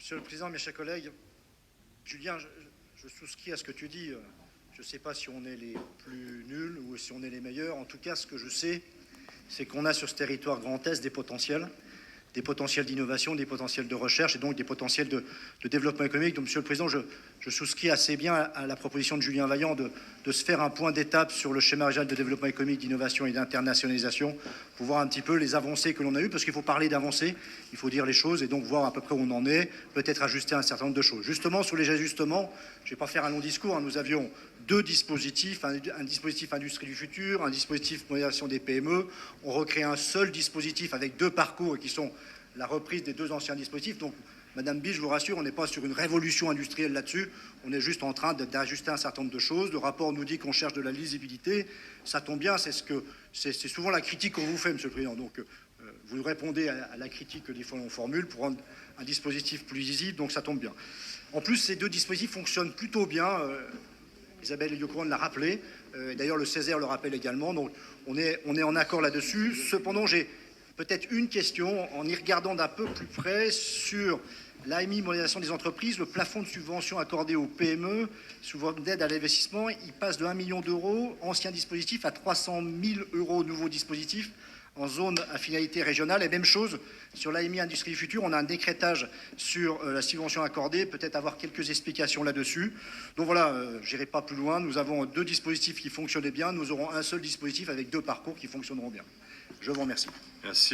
Monsieur le Président, mes chers collègues, Julien, je souscris à ce que tu dis. Je ne sais pas si on est les plus nuls ou si on est les meilleurs. En tout cas, ce que je sais, c'est qu'on a sur ce territoire Grand Est des potentiels d'innovation, des potentiels de recherche et donc des potentiels de développement économique. Donc, Monsieur le Président, je souscris assez bien à la proposition de Julien Vaillant de se faire un point d'étape sur le schéma régional de développement économique, d'innovation et d'internationalisation pour voir un petit peu les avancées que l'on a eues, parce qu'il faut parler d'avancées, il faut dire les choses et donc voir à peu près où on en est, peut-être ajuster un certain nombre de choses. Justement, sur les ajustements, je ne vais pas faire un long discours, nous avions deux dispositifs, un dispositif industrie du futur, un dispositif modernisation des PME. On recrée un seul dispositif avec deux parcours qui sont la reprise des deux anciens dispositifs. Donc, Madame Bill, je vous rassure, on n'est pas sur une révolution industrielle là-dessus, on est juste en train d'ajuster un certain nombre de choses. Le rapport nous dit qu'on cherche de la lisibilité, ça tombe bien, c'est souvent la critique qu'on vous fait, Monsieur le Président. Donc, vous répondez à la critique que des fois on formule pour rendre un dispositif plus lisible, donc ça tombe bien. En plus, ces deux dispositifs fonctionnent plutôt bien. Isabelle Liocouron l'a rappelé, d'ailleurs le Césaire le rappelle également, donc on est en accord là-dessus. Cependant, j'ai peut-être une question, en y regardant d'un peu plus près, sur l'AMI, modernisation des entreprises, le plafond de subvention accordé aux PME, souvent d'aide à l'investissement, il passe de 1 million d'euros, ancien dispositif, à 300 000 euros, nouveau dispositif, en zone à finalité régionale. Et même chose sur l'AMI Industrie du Futur, on a un décrétage sur la subvention accordée, peut-être avoir quelques explications là-dessus. Donc voilà, je n'irai pas plus loin, nous avons deux dispositifs qui fonctionnaient bien, nous aurons un seul dispositif avec deux parcours qui fonctionneront bien. Je vous remercie. Merci.